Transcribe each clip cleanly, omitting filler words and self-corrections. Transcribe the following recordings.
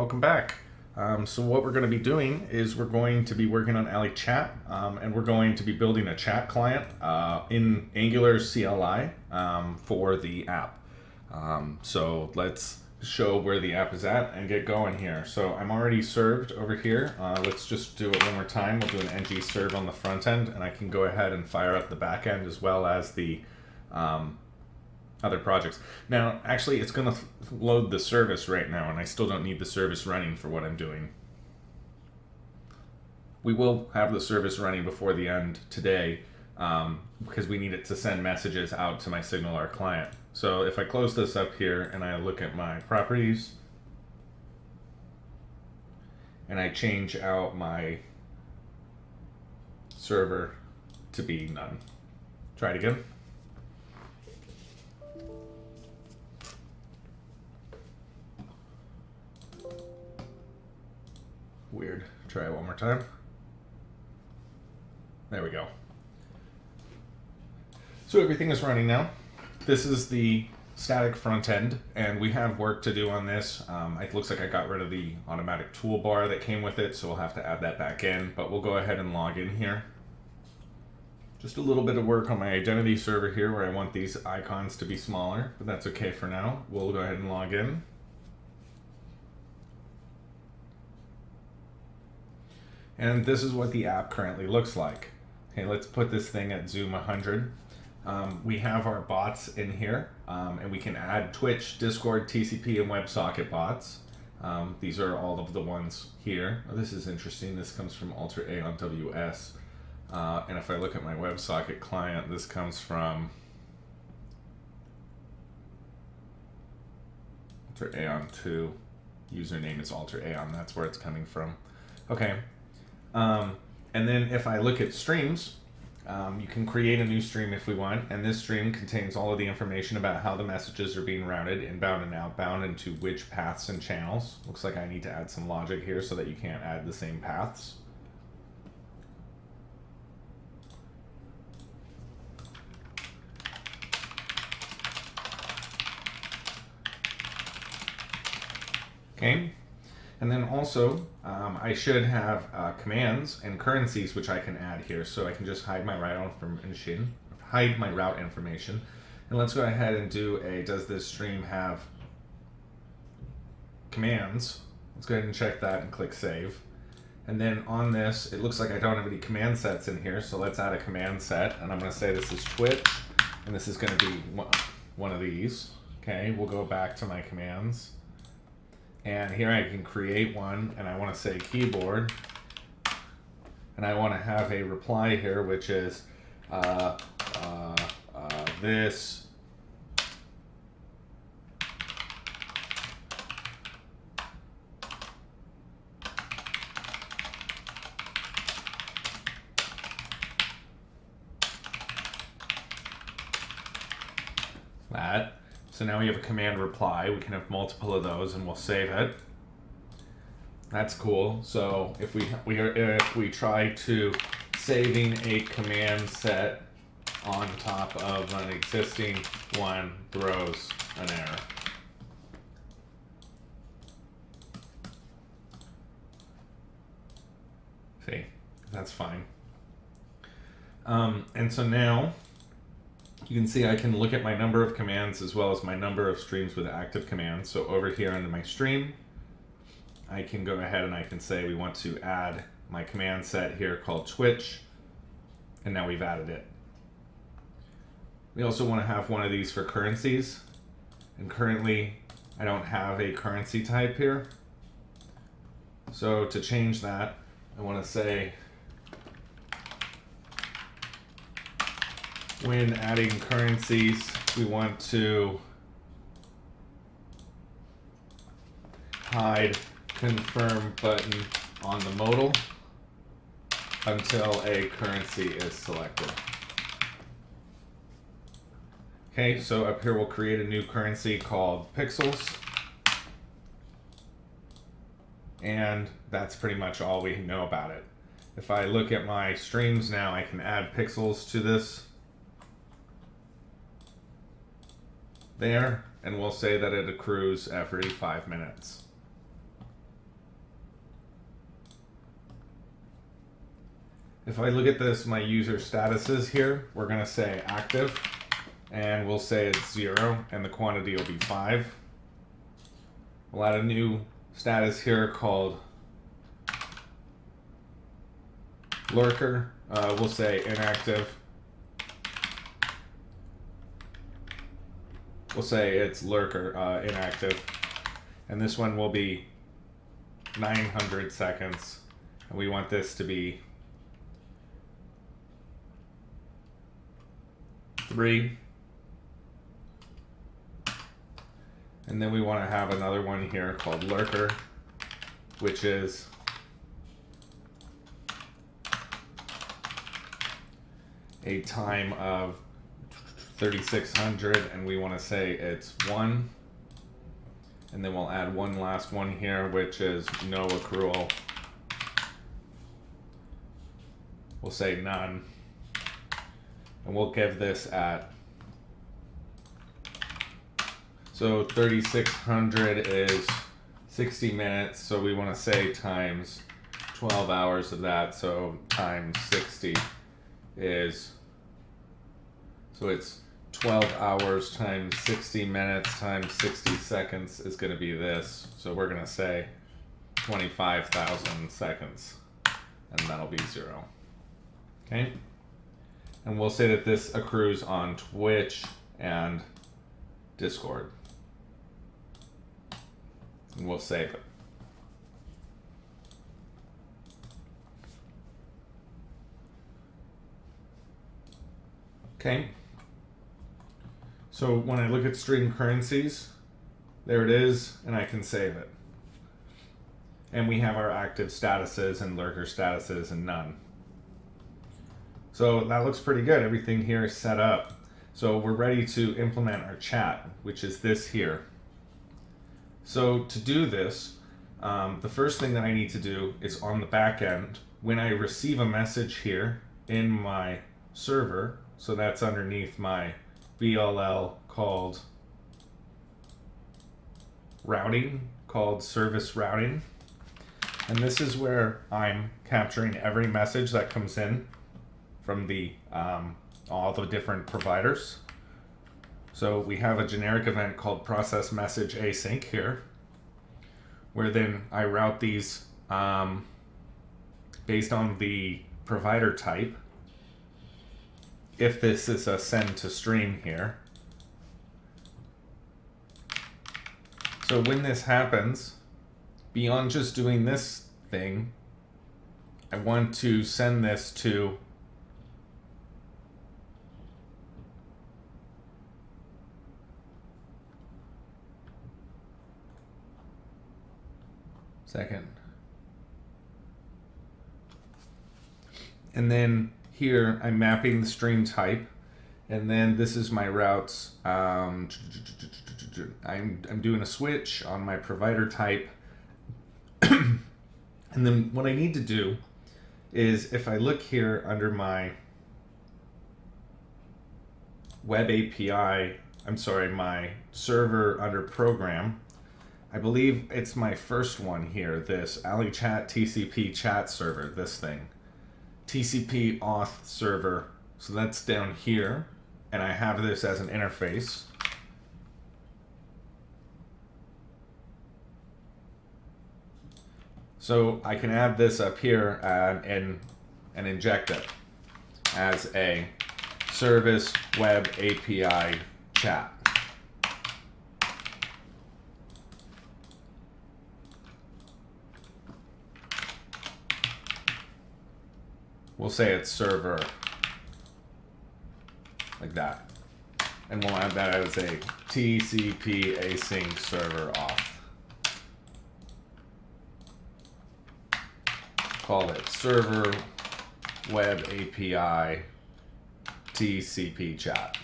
Welcome back. So what we're going to be doing is we're going to be working on Allie.Chat, and we're going to be building a chat client in Angular CLI for the app. So let's show where the app is at and get going here. So I'm already served over here. Let's just do it one more time. We'll do an ng serve on the front end, and I can go ahead and fire up the back end as well as the other projects. Now, actually, it's going to load the service right now, and I still don't need the service running for what I'm doing. We will have the service running before the end today because we need it to send messages out to my SignalR client. So if I close this up here and I look at my properties and I change out my server to be none. Try it again. Weird. Try it one more time. There we go. So everything is running now. This is the static front end, and we have work to do on this. It looks like I got rid of the automatic toolbar that came with it, so we'll have to add that back in, but we'll go ahead and log in here. Just a little bit of work on my identity server here where I want these icons to be smaller, but that's okay for now. We'll go ahead and log in. And this is what the app currently looks like. Okay, let's put this thing at zoom 100. We have our bots in here, and we can add Twitch, Discord, TCP, and WebSocket bots. These are all of the ones here. Oh, this is interesting. This comes from Alter A on WS. And if I look at my WebSocket client, this comes from Alter Aeon 2. Username is Alter Aeon. That's where it's coming from. Okay. And then if I look at streams, you can create a new stream if we want, and this stream contains all of the information about how the messages are being routed inbound and outbound and to which paths and channels. Looks like I need to add some logic here so that you can't add the same paths. Okay. And then also, I should have commands and currencies which I can add here. So I can just hide my route information. And let's go ahead and do a, does this stream have commands? Let's go ahead and check that and click save. And then on this, it looks like I don't have any command sets in here. So let's add a command set. And I'm going to say this is Twitch. And this is going to be one of these. Okay, we'll go back to my commands. And here I can create one, and I want to say keyboard, and I want to have a reply here, which is this that. So now we have a command reply. We can have multiple of those, and we'll save it. That's cool. So if we try to saving a command set on top of an existing one, throws an error. See, that's fine. And so now you can see I can look at my number of commands as well as my number of streams with active commands. So over here under my stream, I can go ahead and I can say we want to add my command set here called Twitch, and now we've added it. We also want to have one of these for currencies, and currently I don't have a currency type here. So to change that, I want to say when adding currencies, we want to hide confirm button on the modal until a currency is selected. Okay, so up here we'll create a new currency called pixels. And that's pretty much all we know about it. If I look at my streams now, I can add pixels to this there, and we'll say that it accrues every 5 minutes. If I look at this, my user statuses here, we're going to say active, and we'll say it's 0, and the quantity will be 5. We'll add a new status here called lurker. We'll say inactive. We'll say it's lurker inactive. And this one will be 900 seconds. And we want this to be 3. And then we want to have another one here called lurker, which is a time of 3600, and we want to say it's 1. And then we'll add one last one here, which is no accrual. We'll say none. And we'll give this at, so 3600 is 60 minutes, so we want to say times 12 hours of that, so times 60 is, so it's 12 hours times 60 minutes times 60 seconds is going to be this. So we're going to say 25,000 seconds, and that'll be 0. Okay? And we'll say that this accrues on Twitch and Discord. And we'll save it. Okay. So when I look at string currencies, there it is, and I can save it. And we have our active statuses and lurker statuses and none. So that looks pretty good. Everything here is set up. So we're ready to implement our chat, which is this here. So to do this, the first thing that I need to do is on the back end, when I receive a message here in my server, so that's underneath my VLL called routing, called service routing. And this is where I'm capturing every message that comes in from the all the different providers. So we have a generic event called process message async here, where then I route these based on the provider type. If this is a send to stream here. So when this happens, beyond just doing this thing, I want to send this to second. And then here I'm mapping the stream type, and then this is my routes. I'm doing a switch on my provider type. And then what I need to do is, if I look here under my web API, my server under program, I believe it's my first one here, this Allie.Chat TCP chat server, this thing. TCP auth server, so that's down here, and I have this as an interface. So I can add this up here and inject it as a service web API chat. We'll say it's server, like that. And we'll add that as a TCP async server auth. Call it server web API TCP chat.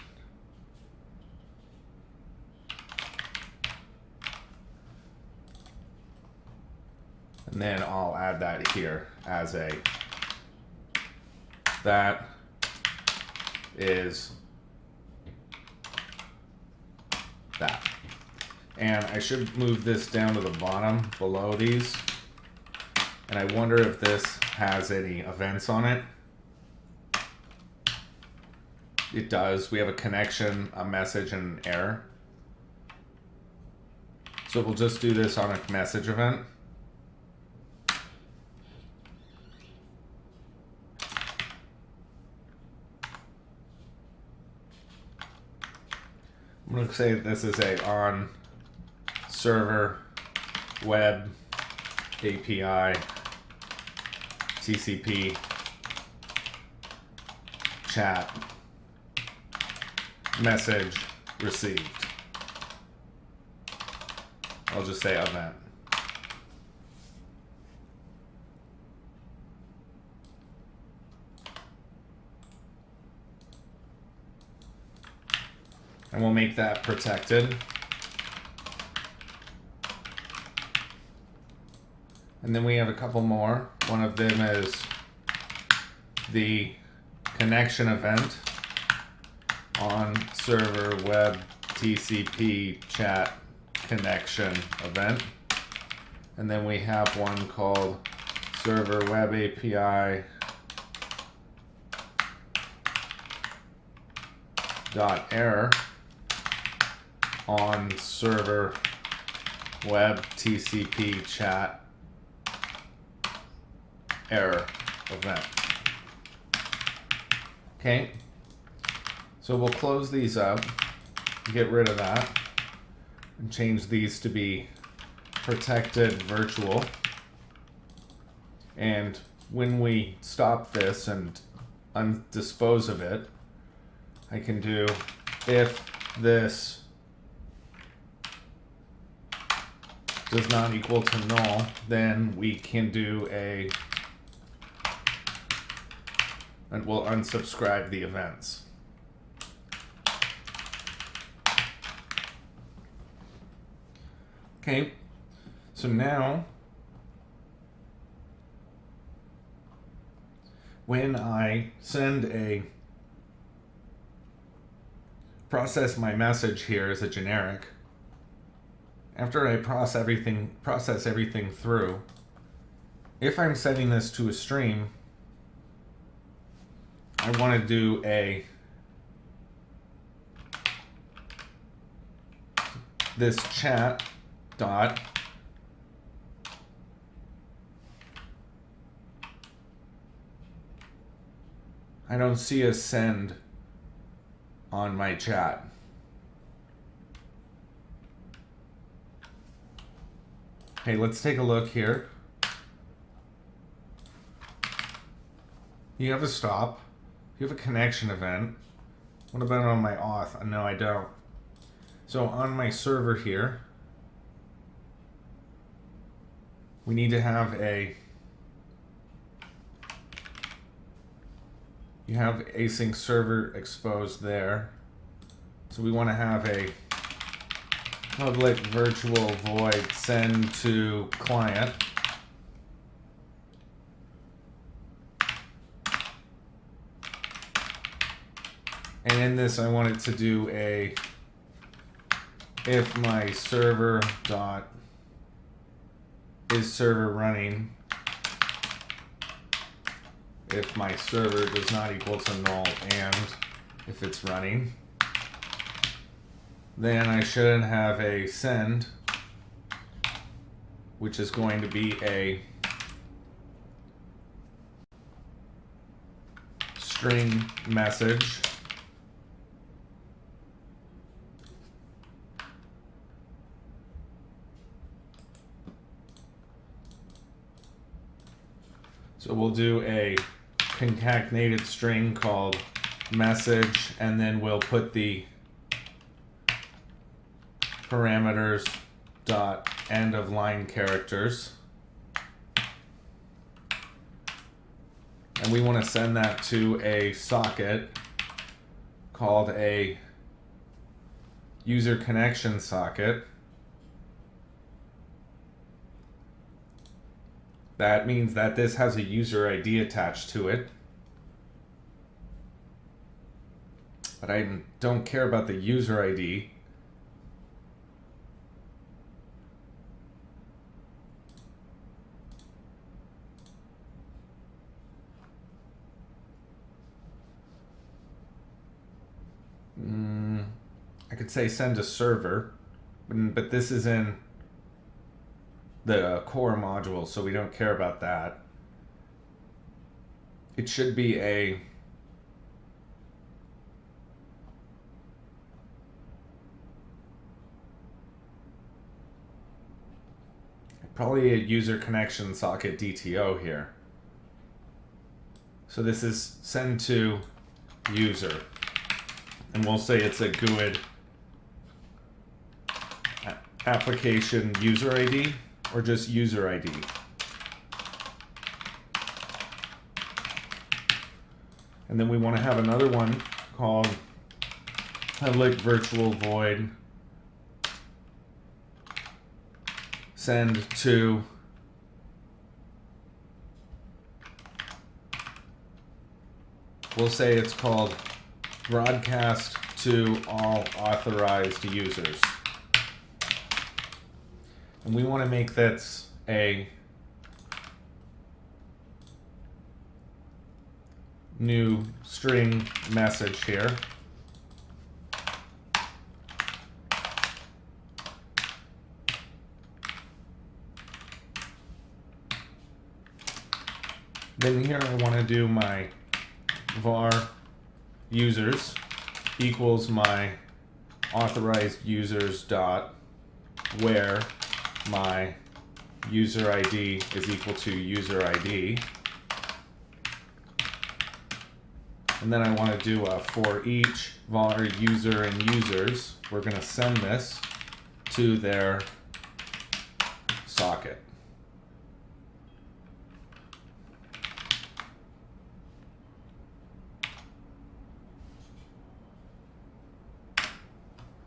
And then I'll add that here as a, that is that. And I should move this down to the bottom below these. And I wonder if this has any events on it. it does. We have a connection, a message, and an error. So we'll just do this on a message event. I'm going to say this is a on server web API TCP chat message received. I'll just say event. And we'll make that protected. And then we have a couple more. One of them is the connection event on server web TCP chat connection event. And then we have one called server web API dot error on server web TCP chat error event. Okay, so we'll close these up, get rid of that, and change these to be protected virtual. And when we stop this and dispose of it, I can do if this does not equal to null, then we can do and we'll unsubscribe the events. Okay, so now when I process my message here as a generic, after I process everything through, if I'm setting this to a stream, I want to do this chat dot I don't see a send on my chat. Okay, let's take a look here. You have a stop. You have a connection event. What about on my auth? No, I don't. So on my server here, we need to have you have async server exposed there. So we want to have a public virtual void send to client. And in this, I want it to do if my server dot is server running, if my server does not equal to null, and if it's running, then I shouldn't have a send, which is going to be a string message. So we'll do a concatenated string called message, and then we'll put the parameters dot end of line characters. And we want to send that to a socket called a user connection socket. That means that this has a user ID attached to it. But I don't care about the user ID. could say send to server, but this is in the core module, so we don't care about that. It should be probably a user connection socket DTO here. So this is send to user, and we'll say it's a GUID application user ID or just user ID. And then we want to have another one called public virtual void send to we'll say it's called broadcast to all authorized users. And we want to make this a new string message here. Then here I want to do my var users equals my authorized users dot where my user ID is equal to user ID. And then I want to do a for each var user and users. We're going to send this to their socket.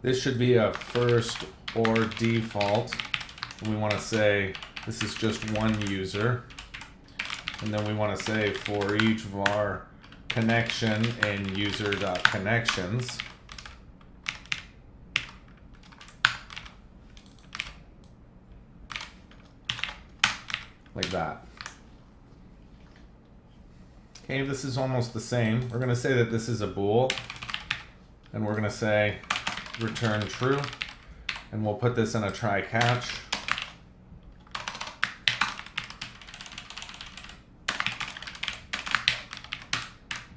This should be a first or default. We want to say this is just one user. And then we want to say for each var connection in user.connections. Like that. Okay, this is almost the same. We're going to say that this is a bool, and we're going to say return true, and we'll put this in a try catch.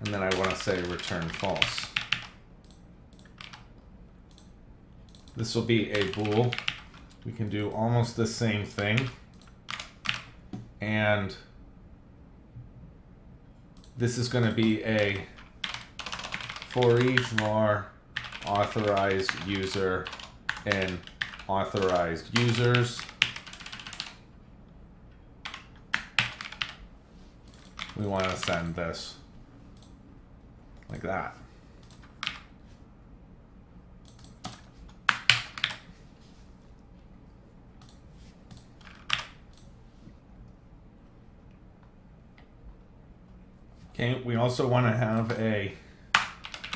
And then I want to say return false. This will be a bool. We can do almost the same thing. And this is going to be a for each var authorized user and authorized users. We want to send this like that. Okay, we also want to have a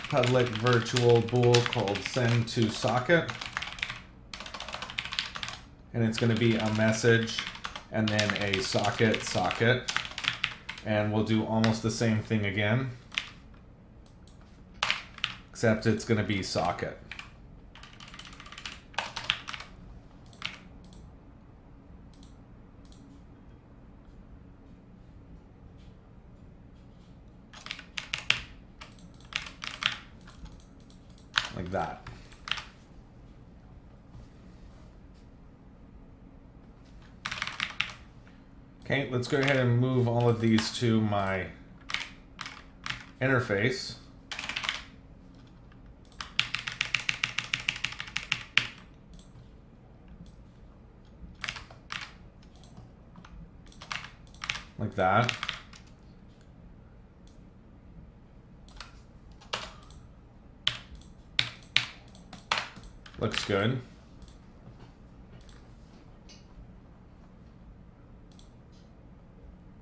public virtual bool called send to socket. And it's going to be a message and then a socket. And we'll do almost the same thing again, except it's going to be socket. Like that. Okay, let's go ahead and move all of these to my interface. Like that. Looks good.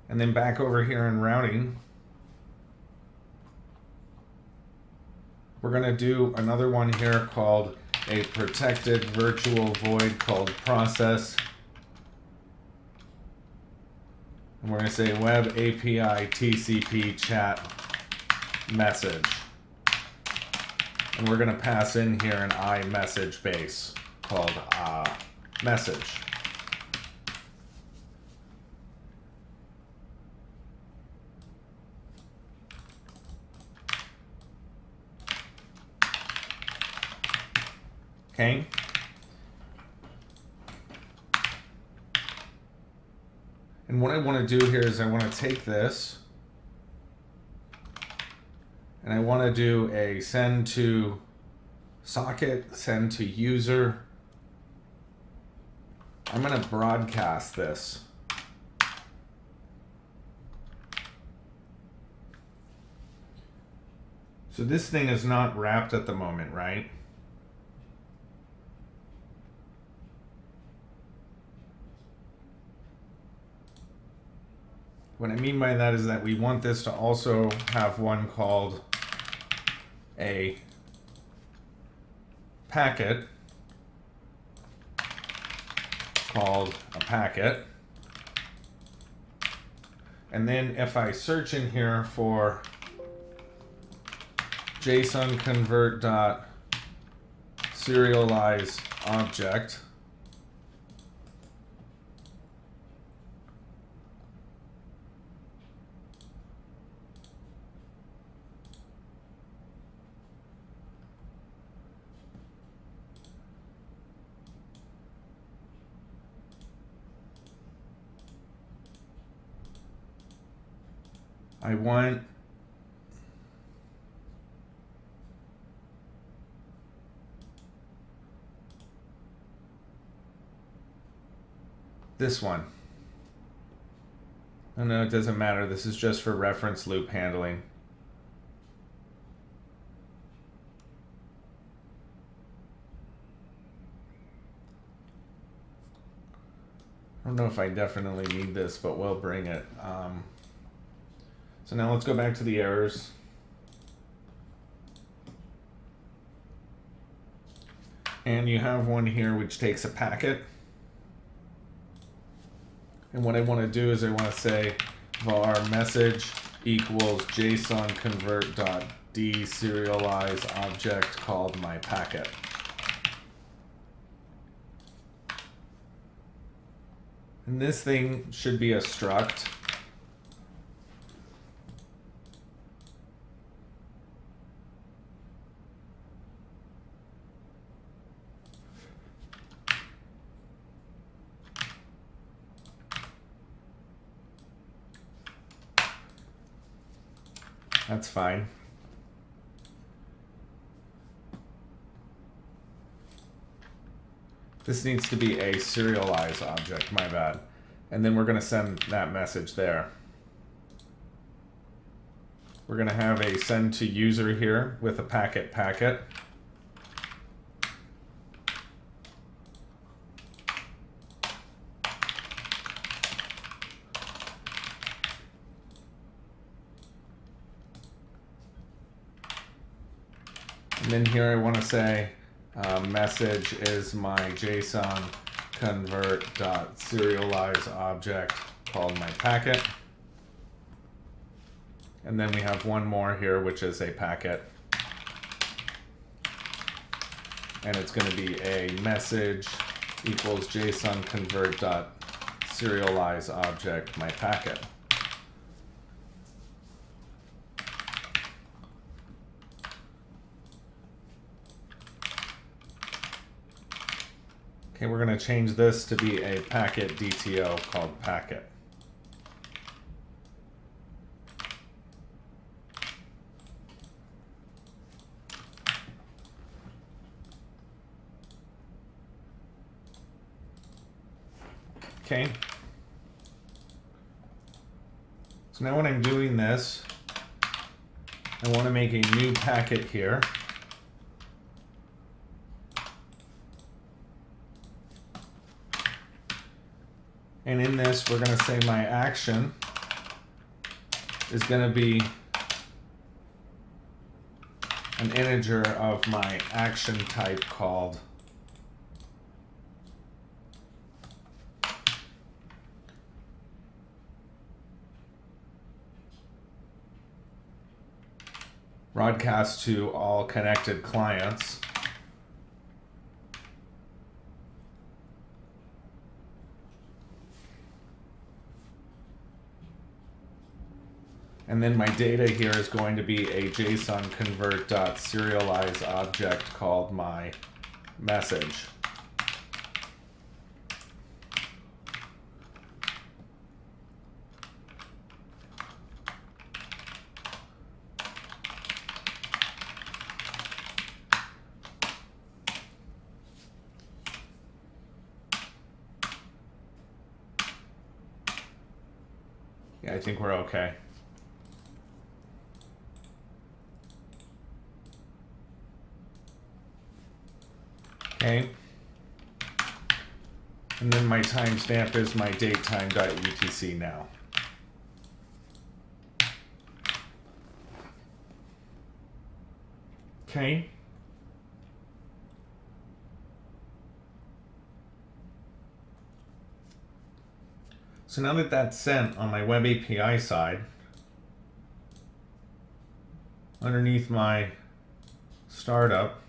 And then back over here in routing, we're going to do another one here called a protected virtual void called process. And we're going to say web API TCP chat message. And we're going to pass in here an iMessage base called message. Okay. And what I want to do here is I want to take this and I want to do a send to socket, send to user. I'm going to broadcast this. So this thing is not wrapped at the moment, right? What I mean by that is that we want this to also have one called a packet, called a packet. And then if I search in here for JSON convert dot serialize object, I want this one. Oh no, it doesn't matter. This is just for reference loop handling. I don't know if I definitely need this, but we'll bring it. So now let's go back to the errors. And you have one here which takes a packet. And what I want to do is I want to say var message equals JSON convert dot deserialize object called my packet. And this thing should be a struct. That's fine. This needs to be a serialize object, my bad. And then we're going to send that message there. We're going to have a send to user here with a packet. And then here I want to say message is my JSON convert dot serialize object called my packet. And then we have one more here, which is a packet. And it's going to be a message equals JSON convert dot serialize object my packet. Okay, we're going to change this to be a packet DTO called packet. Okay. So now when I'm doing this, I want to make a new packet here. And in this, we're going to say my action is going to be an integer of my action type called broadcast to all connected clients. And then my data here is going to be a JSON convert.serialize object called my message. Yeah, I think we're okay. Okay. And then my timestamp is my datetime.utc now. Okay. So now that that's sent on my web API side, underneath my startup,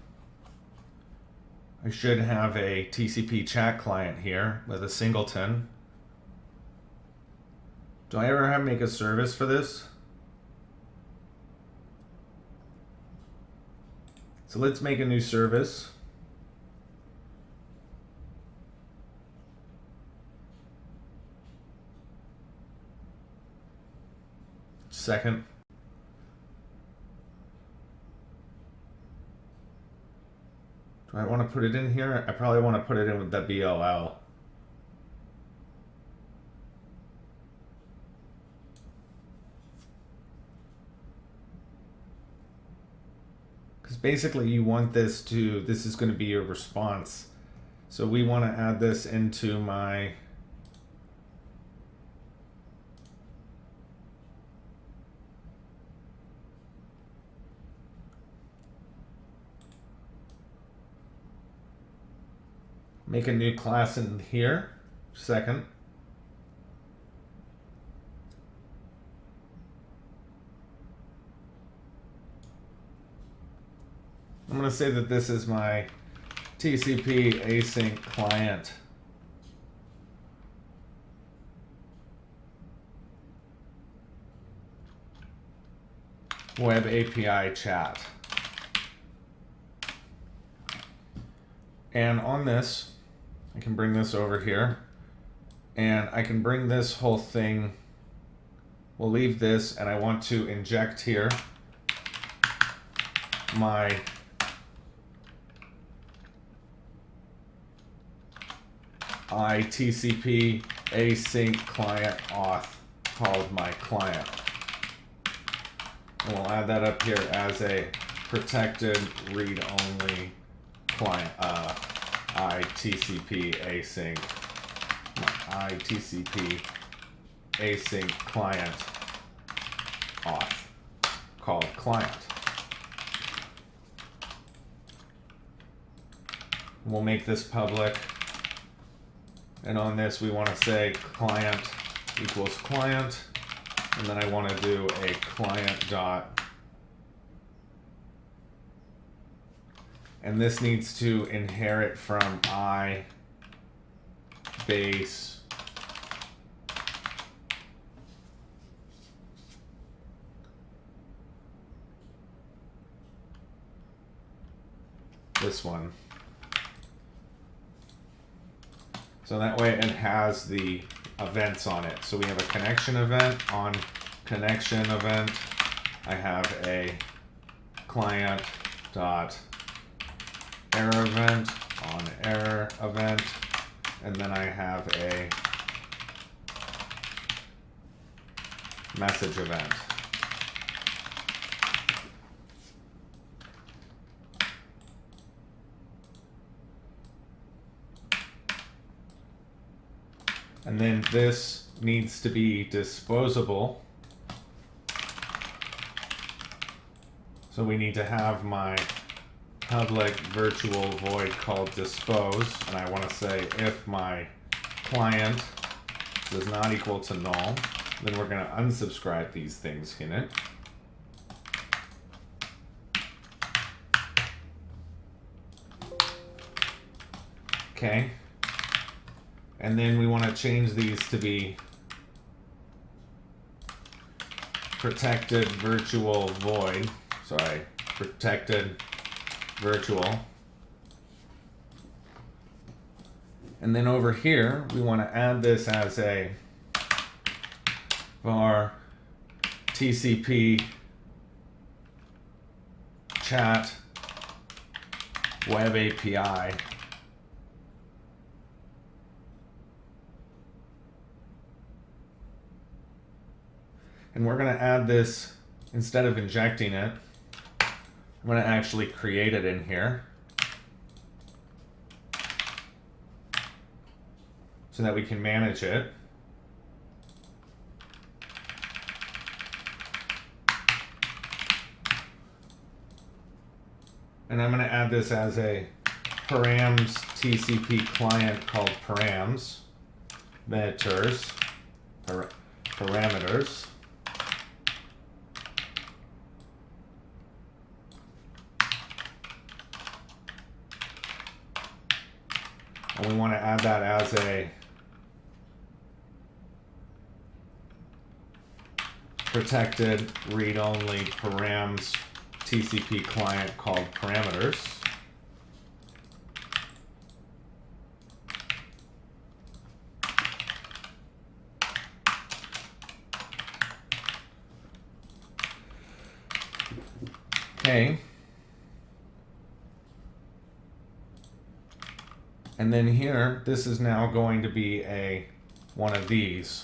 I should have a TCP chat client here with a singleton. Do I ever have to make a service for this? So let's make a new service. Second. Do I want to put it in here? I probably want to put it in with the BLL. Because basically you want this is going to be your response. So we want to add this into my make a new class in here, second. I'm going to say that this is my TCP async client. Web API chat. And on this, I can bring this over here, and I can bring this whole thing, we'll leave this, and I want to inject here my TCP async client auth called my client. And we'll add that up here as a protected read-only client, TCP async client auth called client. We'll make this public, and on this we want to say client equals client, and then I want to do a client dot, and this needs to inherit from base this one. So that way it has the events on it. So we have a connection event on connection event. I have a client dot error event on error event, and then I have a message event. And then this needs to be disposable. So we need to have my public virtual void called dispose, and I want to say if my client does not equal to null, then we're going to unsubscribe these things in it. Okay. And then we want to change these to be protected virtual void. Sorry, protected virtual. And then over here, we want to add this as a var TCP chat WebAPI. And we're going to add this, instead of injecting it, I'm going to actually create it in here so that we can manage it. And I'm going to add this as a params TCP client called params, parameters. And we want to add that as a protected read-only params TCP client called parameters. Okay. And then here, this is now going to be one of these.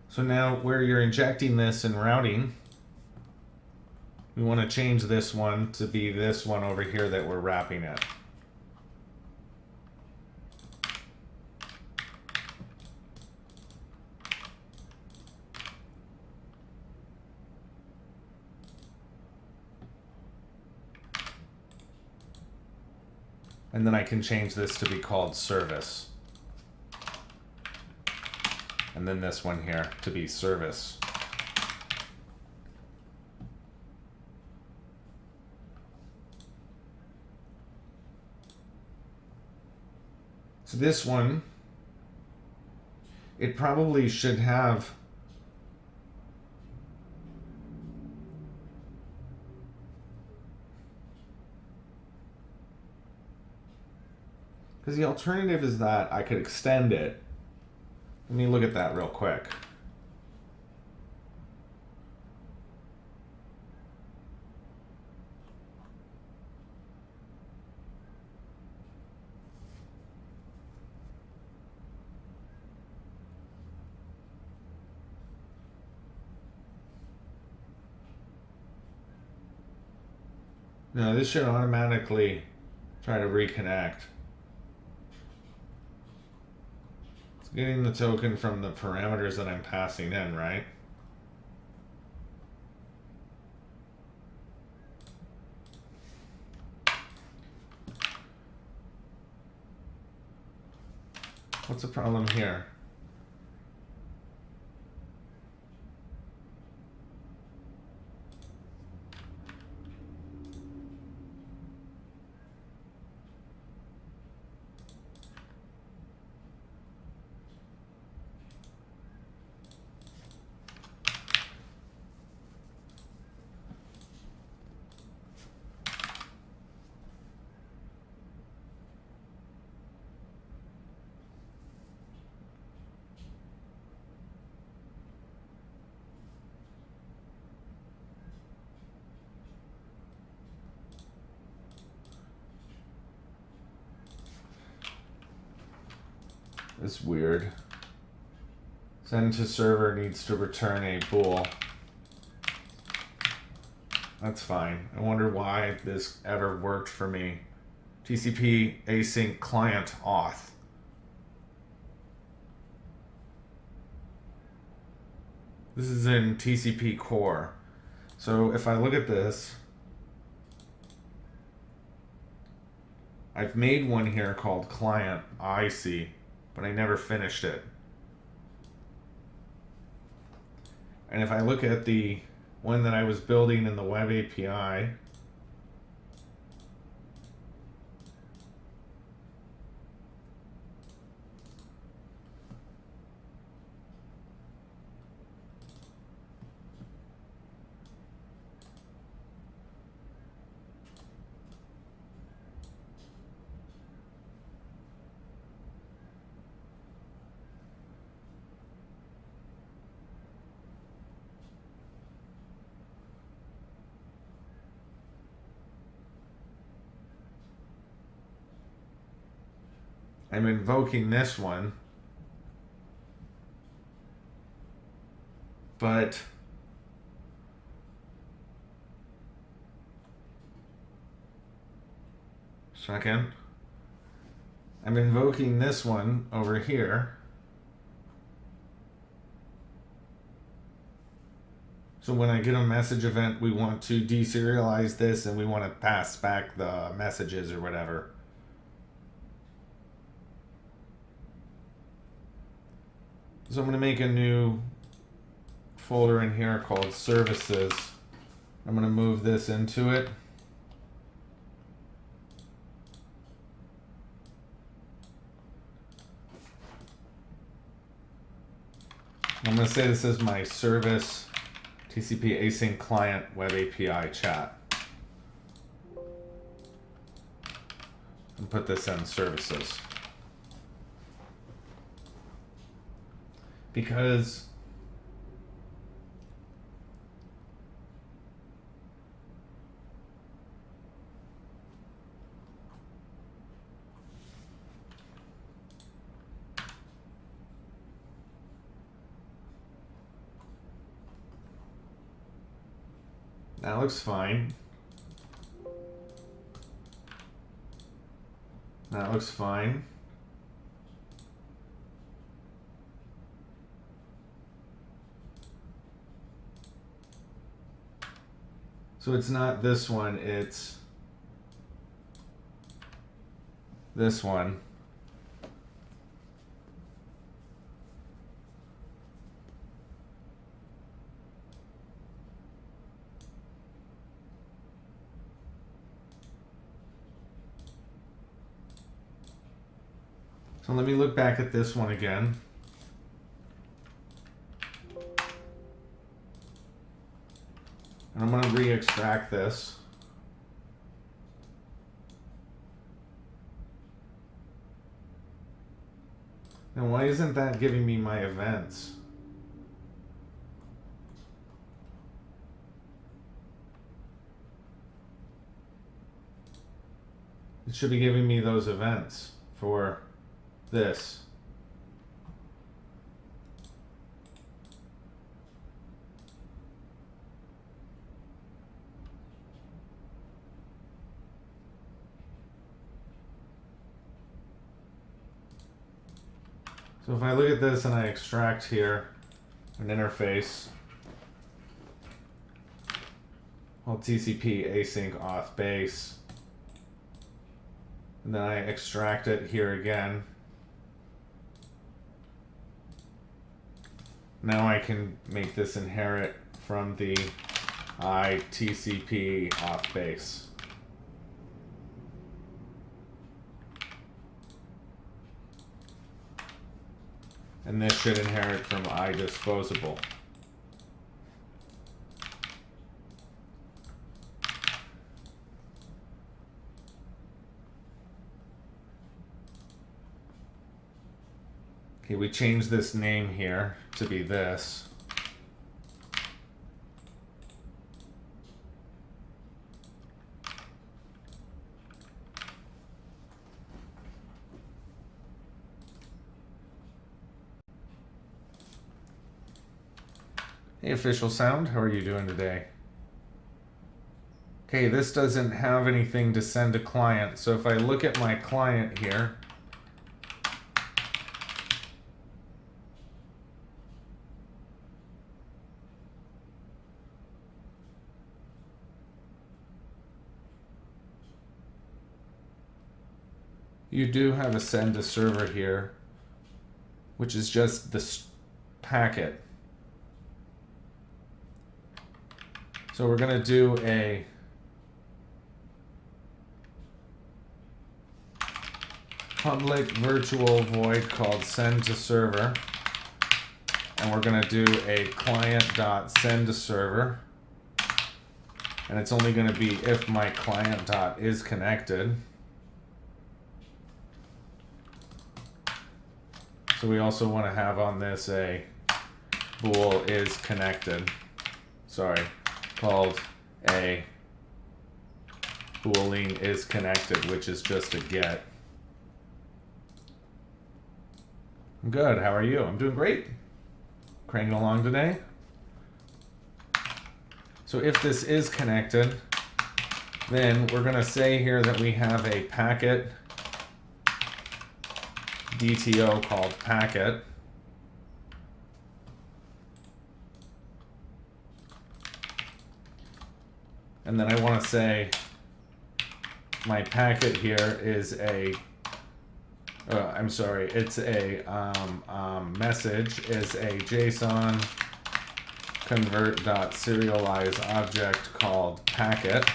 So now where you're injecting this and routing, we want to change this one to be this one over here that we're wrapping it. And then I can change this to be called service. And then this one here to be service. So this one, it probably should have because the alternative is that I could extend it. Let me look at that real quick. No, this should automatically try to reconnect. It's getting the token from the parameters that I'm passing in, right? What's the problem here? It's weird. Send to server needs to return a bool. That's fine. I wonder why this ever worked for me. TCP async client auth. This is in TCP core. So if I look at this, I've made one here called client IC, but I never finished it. And if I look at the one that I was building in the web API, I'm invoking this one, but second, I'm invoking this one over here. So when I get a message event, we want to deserialize this and we want to pass back the messages or whatever. So I'm going to make a new folder in here called services. I'm going to move this into it. I'm going to say this is my service TCP async client web API chat. And put this in services. Because that looks fine. That looks fine. So it's not this one, it's this one. So let me look back at this one again. And I'm going to re-extract this. Now why isn't that giving me my events? It should be giving me those events for this. So if I look at this and I extract here an interface called TCP async auth base, and then I extract it here again, now I can make this inherit from the TCP auth base. And this should inherit from disposable. Okay, we change this name here to be this. Hey, Official Sound, how are you doing today? Okay, this doesn't have anything to send to client, so if I look at my client here, you do have a send to server here, which is just this packet. So we're going to do a public virtual void called send to server. And we're going to do a client.send to server. And it's only going to be if my client.is connected. So we also want to have on this a bool is connected. Sorry, called a boolean is connected, which is just a get. I'm good. How are you? I'm doing great. Cranking along today. So if this is connected, then we're going to say here that we have a packet DTO called packet. And then I want to say my packet here is a, I'm sorry, it's a message is a JSON convert.serialize object called packet.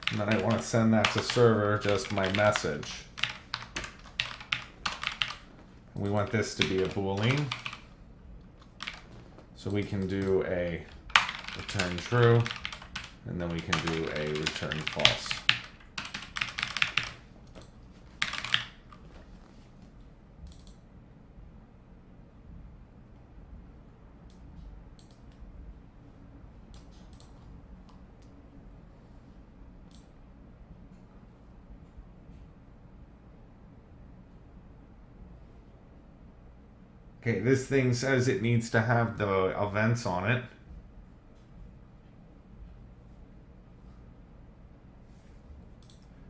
And then I want to send that to server, just my message. We want this to be a boolean. So we can do a return true, and then we can do a return false. Okay, this thing says it needs to have the events on it.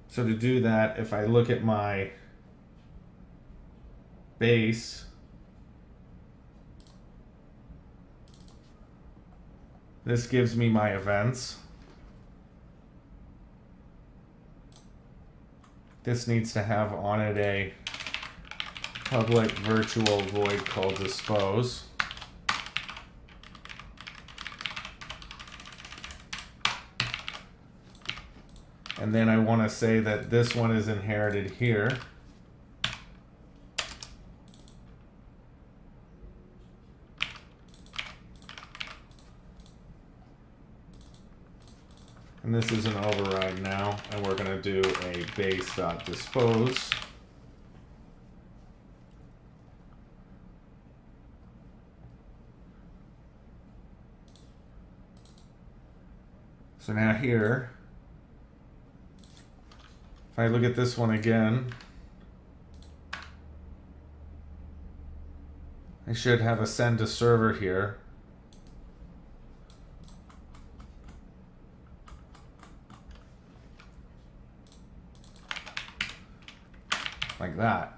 So to do that, if I look at my base, this gives me my events. This needs to have on it a public virtual void called dispose. And then I want to say that this one is inherited here. And this is an override now, and we're going to do a base.dispose. So now here, if I look at this one again, I should have a send to server here. Like that.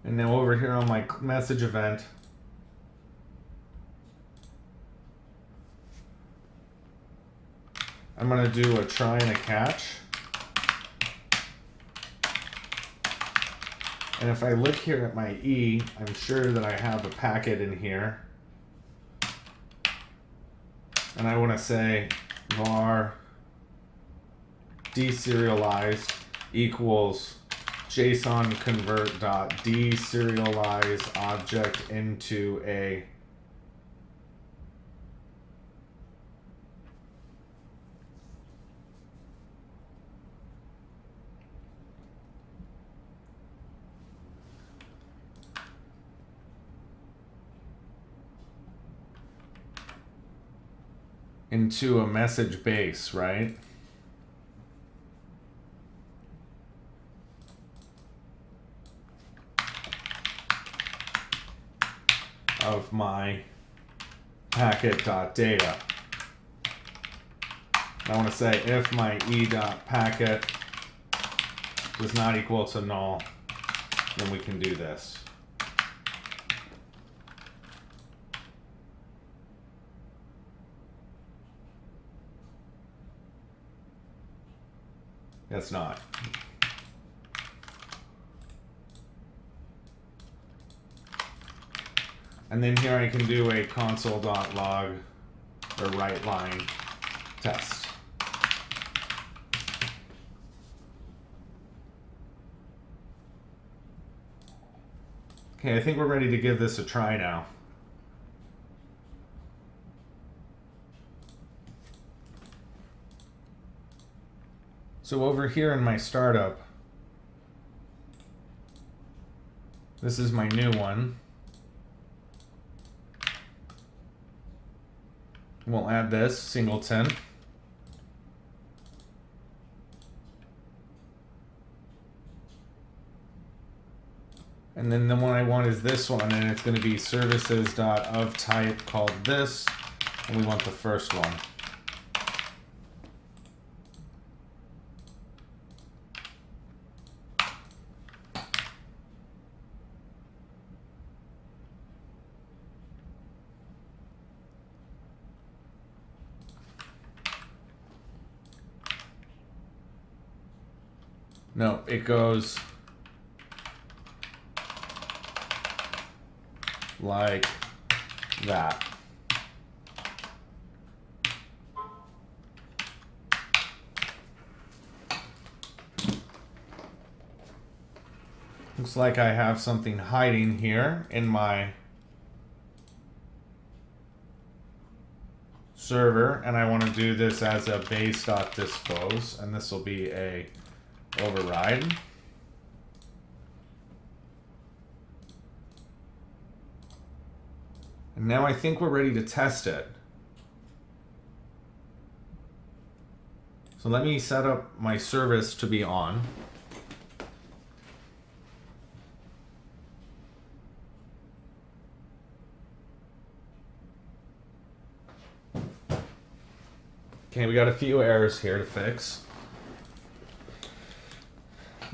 And now over here on my message event, I'm going to do a try and a catch. And if I look here at my E, I'm sure that I have a packet in here. And I want to say var deserialized equals JSON convert dot deserialize object into a message base, right? Of my packet.data. I want to say if my e.packet does not equal to null, then we can do this. It's not. And then here I can do a console.log or write line test. Okay, I think we're ready to give this a try now. So over here in my startup, this is my new one. We'll add this singleton. And then the one I want is this one, and it's going to be services.ofType called this, and we want the first one. No, it goes like that. Looks like I have something hiding here in my server, and I want to do this as a base.dispose, and this will be a override. And now I think we're ready to test it. So let me set up my service to be on. Okay, we got a few errors here to fix.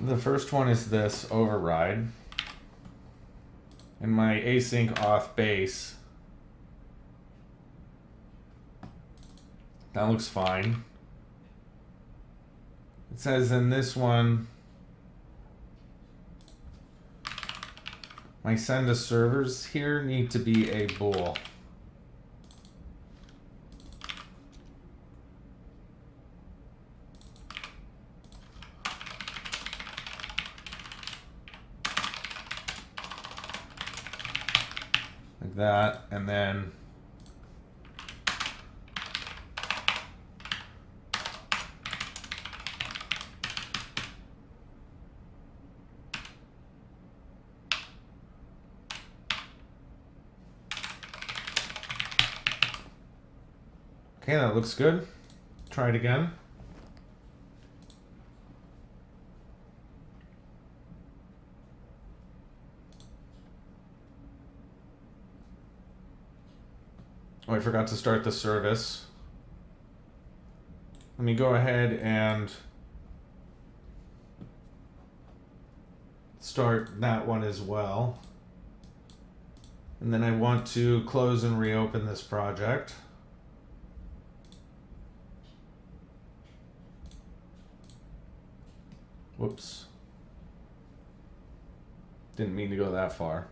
The first one is this override. And my async auth base, that looks fine. It says in this one, my send to servers here need to be a bool. Like that, and then okay, that looks good. Try it again. Oh, I forgot to start the service. Let me go ahead and start that one as well. And then I want to close and reopen this project. Whoops. Didn't mean to go that far.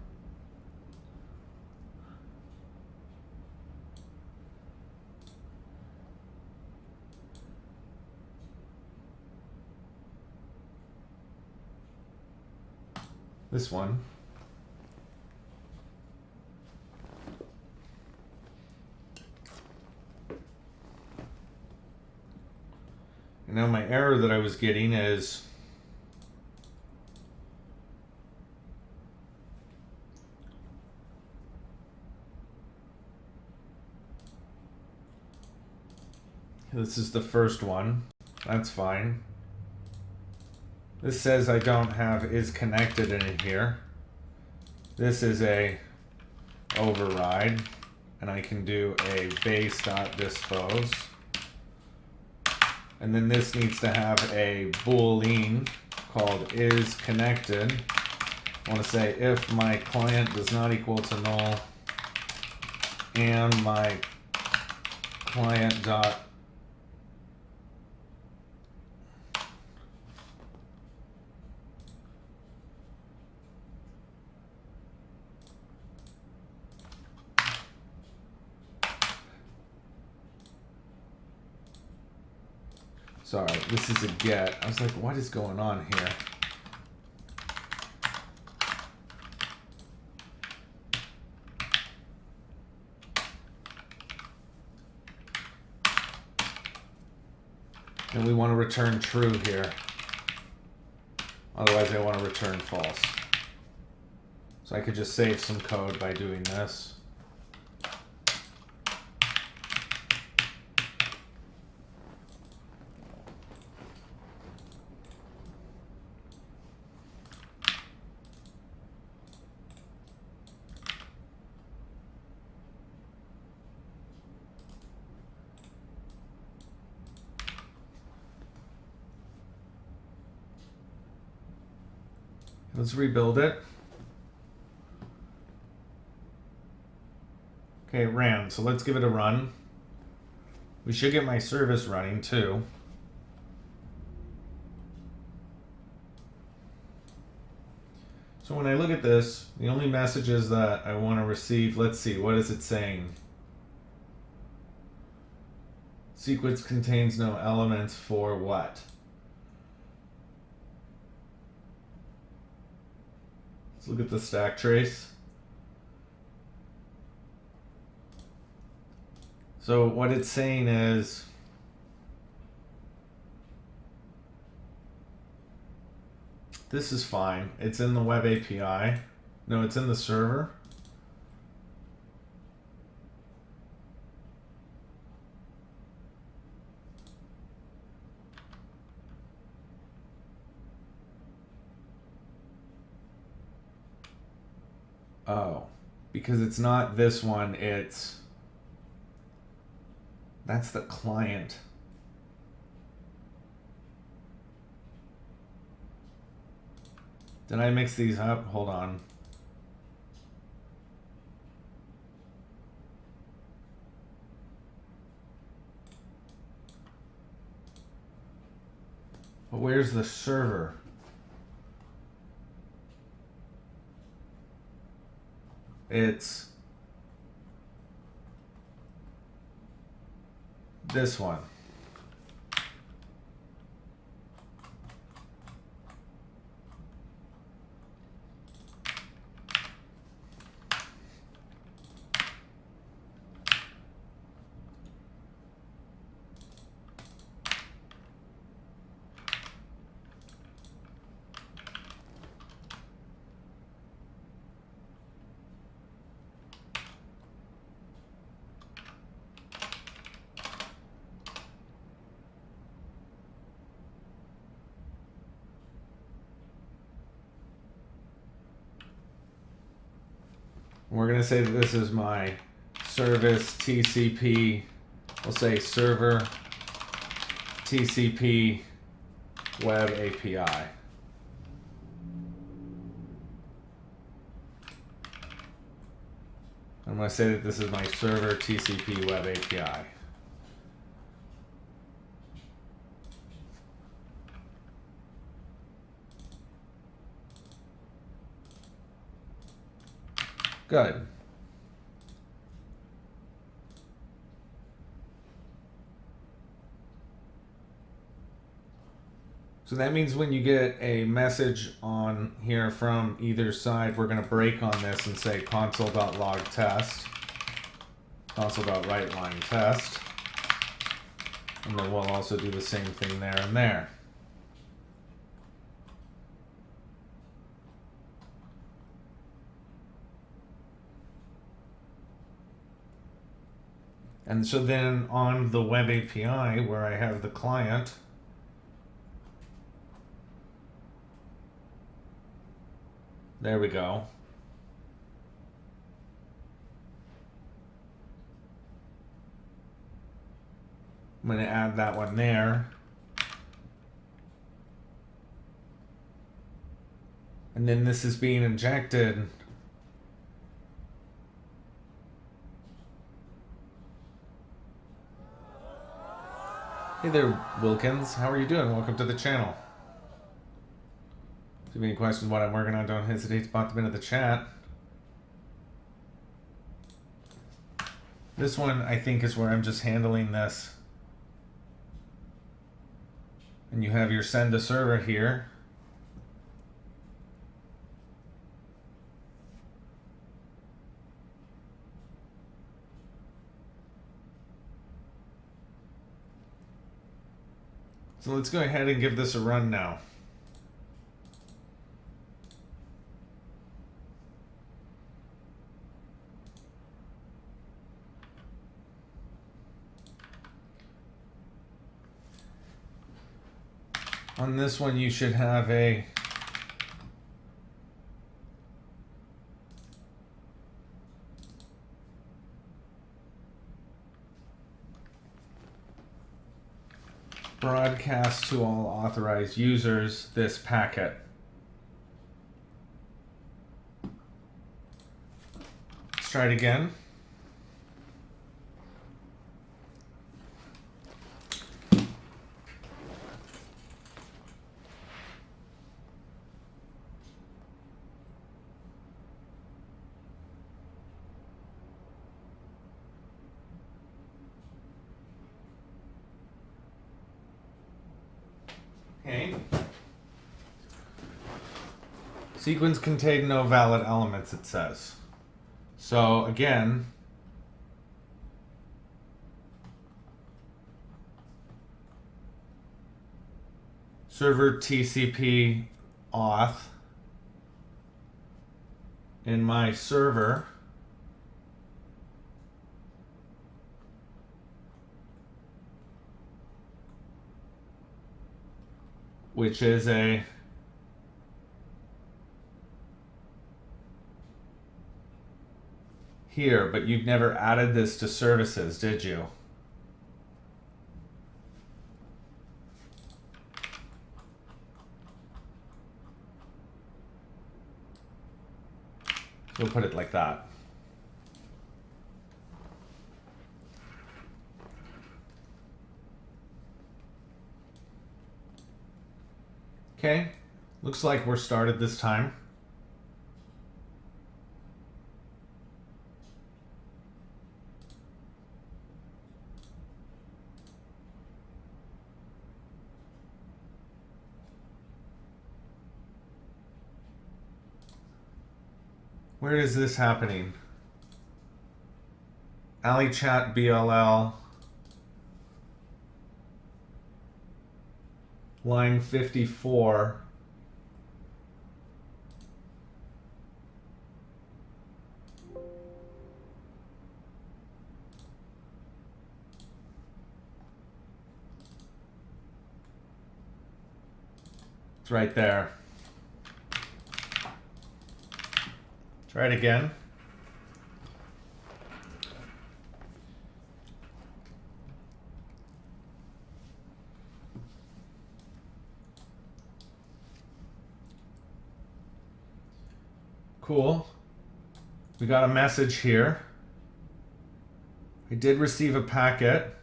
This one. And now my error that I was getting is this is the first one. That's fine. This says I don't have is connected in here. This is a override, and I can do a base.dispose. And then this needs to have a boolean called is connected. I want to say if my client does not equal to null and my client dot Sorry, this is a get. I was like, what is going on here? And we want to return true here. Otherwise, I want to return false. So I could just save some code by doing this. Let's rebuild it. Okay, it ran, so let's give it a run. We should get my service running too. So when I look at this, the only messages that I want to receive, let's see, what is it saying? Sequence contains no elements for what? Let's look at the stack trace. So what it's saying is this is fine. It's in the web API. No, it's in the server. Oh, because it's not this one, that's the client. Did I mix these up? Hold on. But where's the server? It's this one. We're going to say that this is my service TCP. We'll say server TCP web API. I'm going to say that this is my server TCP web API. Good. So that means when you get a message on here from either side, we're going to break on this and say console.log test, console.writeLine test, and then we'll also do the same thing there and there. And so then on the web API where I have the client, there we go. I'm going to add that one there. And then this is being injected. Hey there, Wilkins. How are you doing? Welcome to the channel. If you have any questions what I'm working on, don't hesitate to pop them into the chat. This one, I think, is where I'm just handling this. And you have your send to server here. So let's go ahead and give this a run now. On this one, you should have a broadcast to all authorized users this packet. Let's try it again. Okay. Sequence contained no valid elements, it says. So again, server TCP auth in my server which is a here, but you've never added this to services, did you? We'll put it like that. Okay, looks like we're started this time. Where is this happening? Allie.Chat BLL, line 54. It's right there. Try it again. Cool. We got a message here. I did receive a packet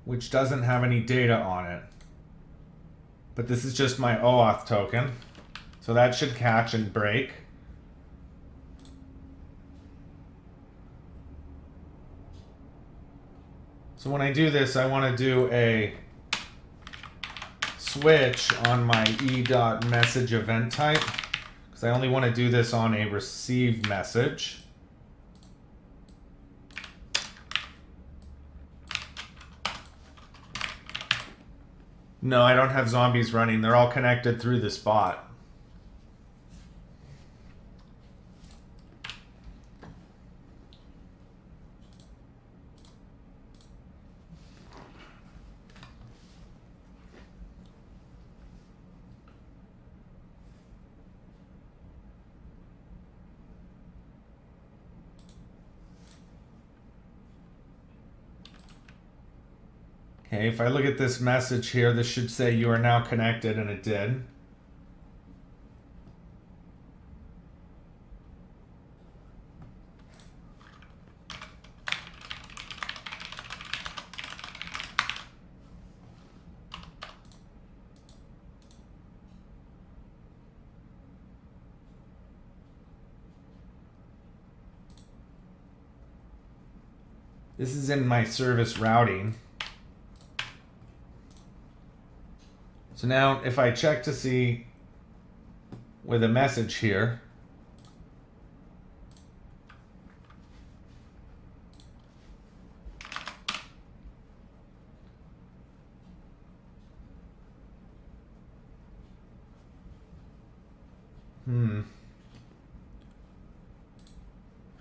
which doesn't have any data on it. But this is just my OAuth token. So that should catch and break. So when I do this, I want to do a switch on my e.message event type, because I only want to do this on a received message. No, I don't have zombies running. They're all connected through this bot. Okay, if I look at this message here, this should say you are now connected, and it did. This is in my service routing. So now if I check to see with a message here,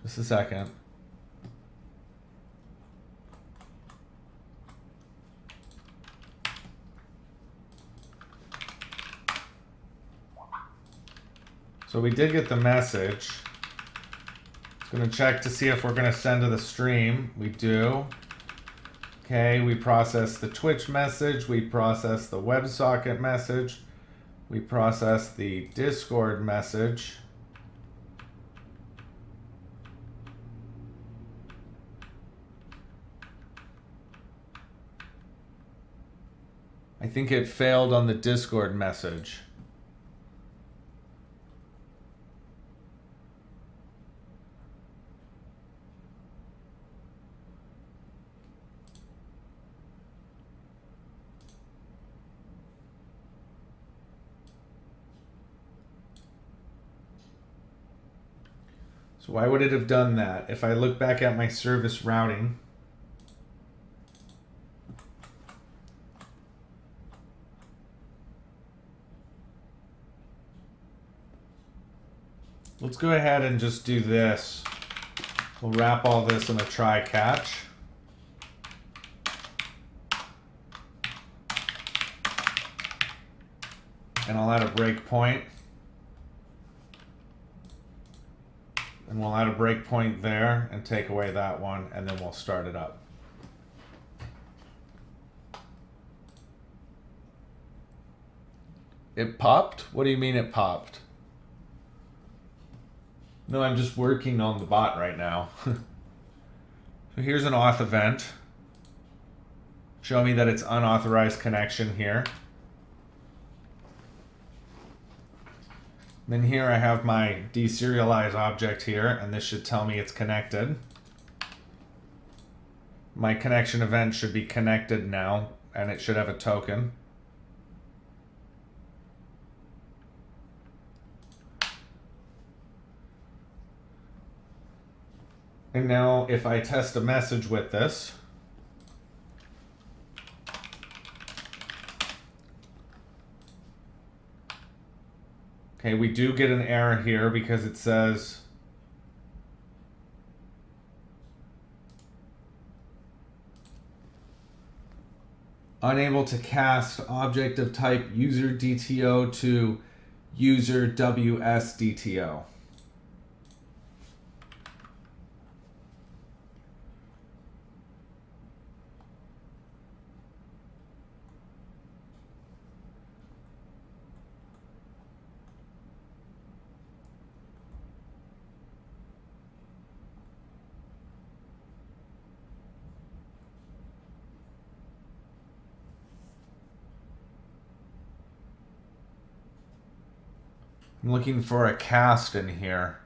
just a second. So we did get the message. It's going to check to see if we're going to send to the stream. We do. Okay, we process the Twitch message. We process the WebSocket message. We process the Discord message. I think it failed on the Discord message. So why would it have done that? If I look back at my service routing, let's go ahead and just do this. We'll wrap all this in a try catch. And I'll add a breakpoint. And we'll add a breakpoint there and take away that one, and then we'll start it up. It popped? What do you mean it popped? No, I'm just working on the bot right now. So here's an auth event. Show me that it's unauthorized connection here. Then here I have my deserialized object here, and this should tell me it's connected. My connection event should be connected now, and it should have a token. And now if I test a message with this, okay, we do get an error here because it says unable to cast object of type user DTO to user WS DTO. I'm looking for a cast in here.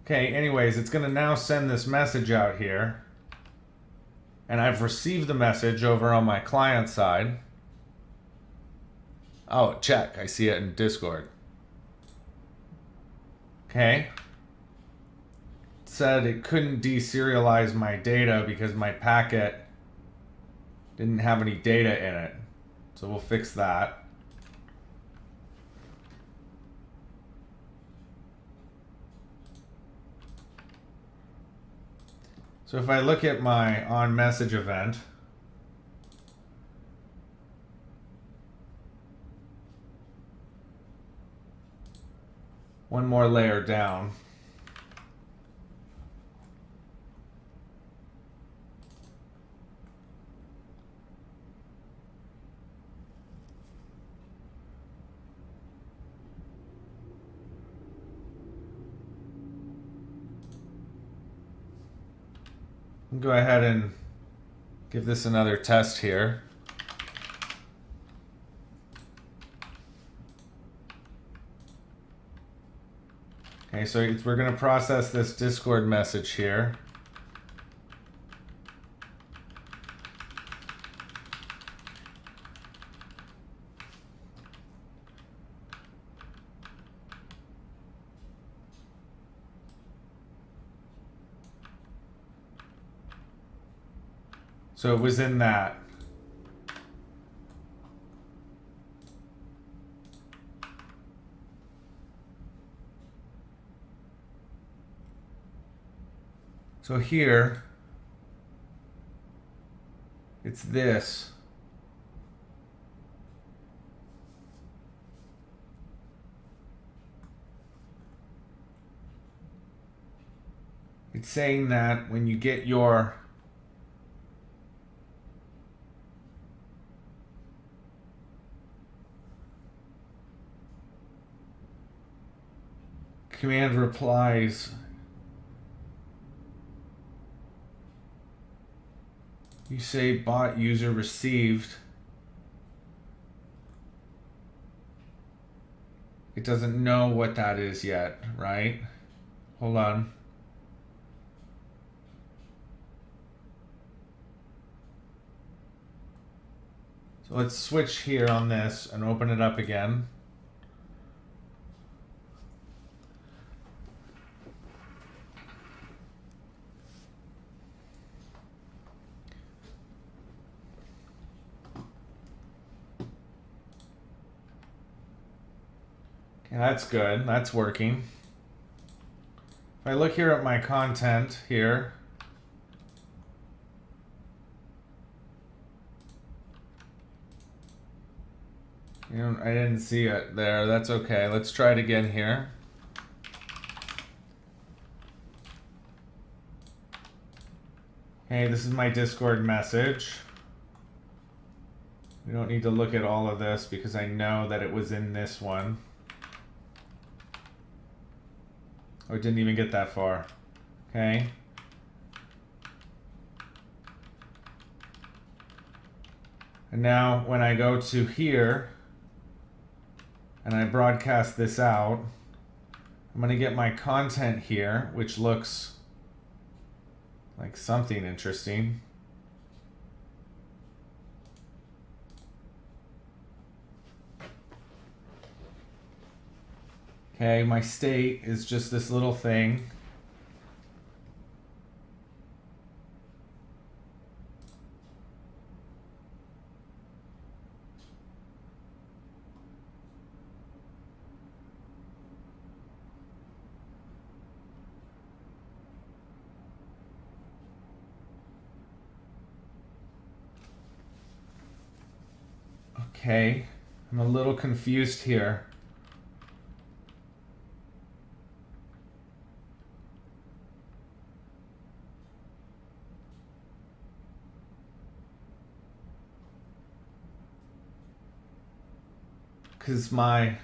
Okay, anyways, it's going to now send this message out here. And I've received the message over on my client side. Oh, check. I see it in Discord. Okay. It said it couldn't deserialize my data because my packet didn't have any data in it. So we'll fix that. So if I look at my onMessage event, one more layer down, go ahead and give this another test here. Okay, so we're going to process this Discord message here. So it was in that. So here, it's this. It's saying that when you get your command replies, you say bot user received. It doesn't know what that is yet, right? Hold on. So let's switch here on this and open it up again. Okay, that's good. That's working. If I look here at my content here, you know, I didn't see it there. That's okay. Let's try it again here. Hey, this is my Discord message. We don't need to look at all of this because I know that it was in this one. Oh, it didn't even get that far. Okay. And now when I go to here and I broadcast this out, I'm going to get my content here, which looks like something interesting. Okay, my state is just this little thing. Okay, I'm a little confused here. Because my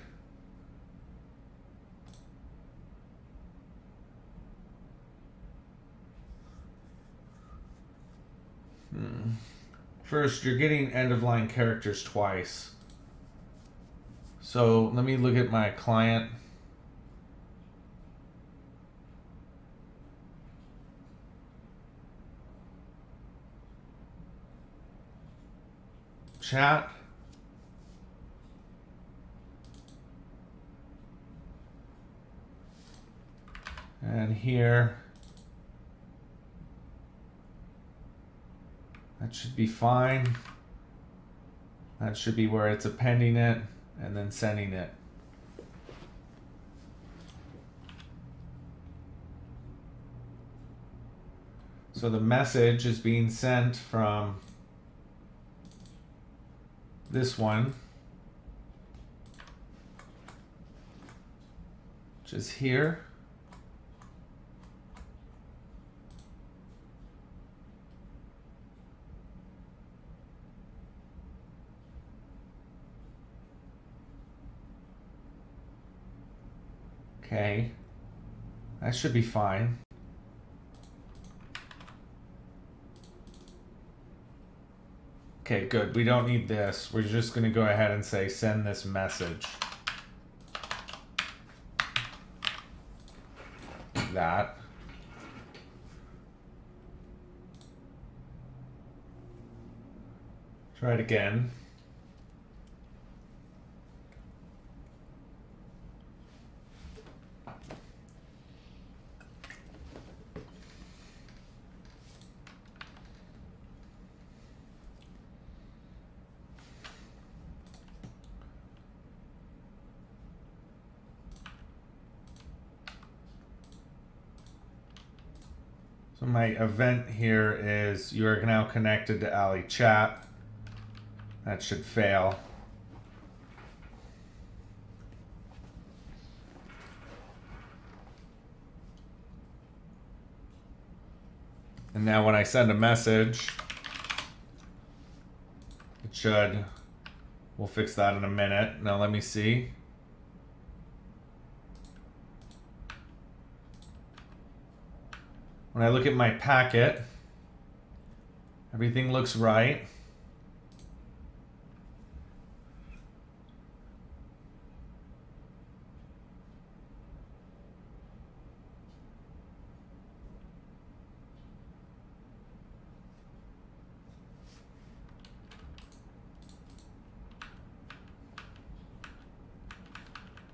first, you're getting end-of-line characters twice. So let me look at my client. Chat. And here, that should be fine. That should be where it's appending it and then sending it. So the message is being sent from this one, which is here. Okay, that should be fine. Okay, good. We don't need this. We're just going to go ahead and say send this message. that. Try it again. So my event here is you are now connected to Allie.Chat. That should fail. And now when I send a message, it should, we'll fix that in a minute. Now let me see. When I look at my packet, everything looks right.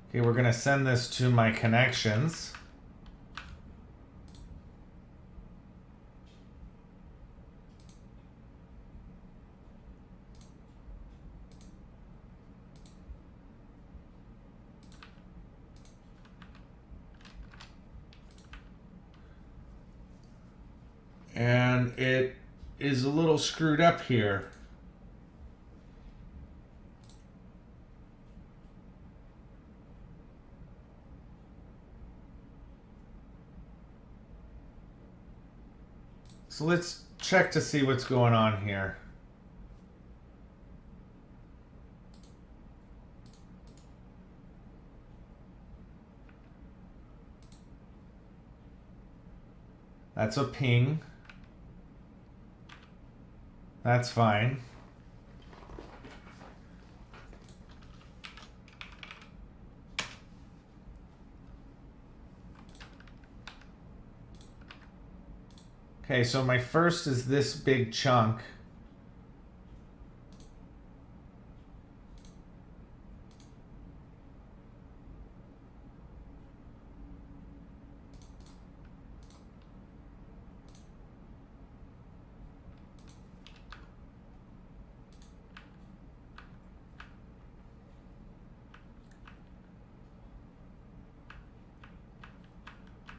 Okay, we're going to send this to my connections. And it is a little screwed up here. So let's check to see what's going on here. That's a ping. That's fine. Okay, so my first is this big chunk.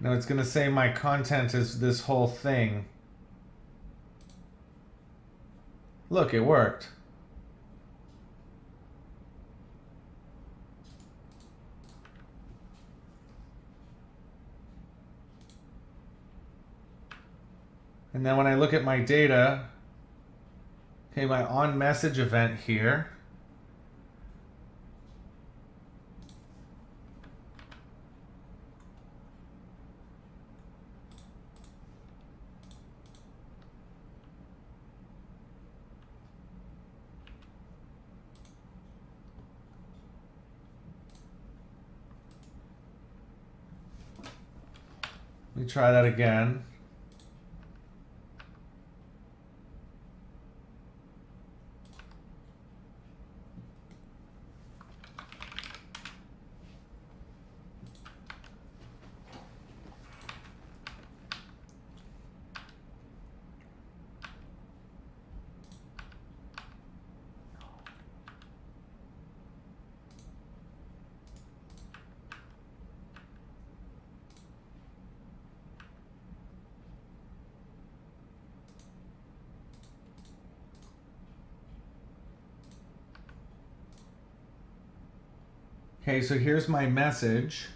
Now it's going to say my content is this whole thing. Look, it worked. And then when I look at my data, okay, my on message event here, let me try that again. Okay, so here's my message.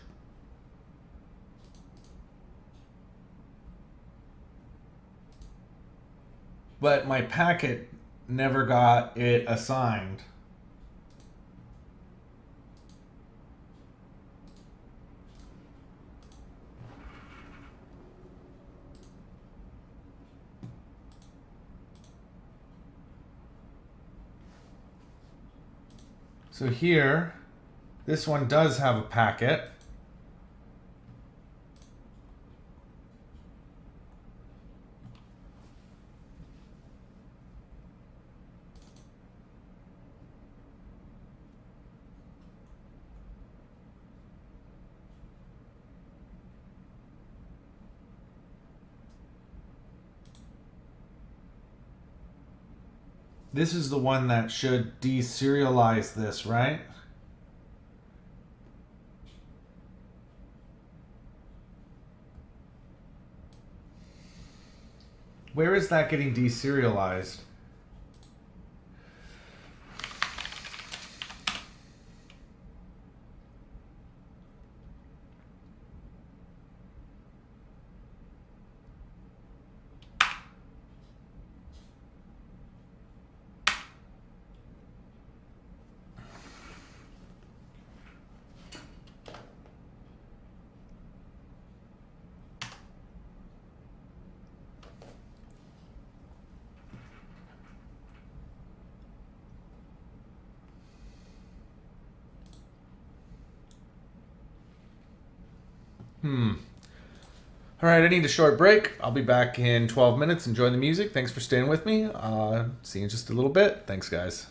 But my packet never got it assigned. So here, this one does have a packet. This is the one that should deserialize this, right? Where is that getting deserialized? All right, I need a short break. I'll be back in 12 minutes. Enjoy the music. Thanks for staying with me. See you in just a little bit. Thanks, guys.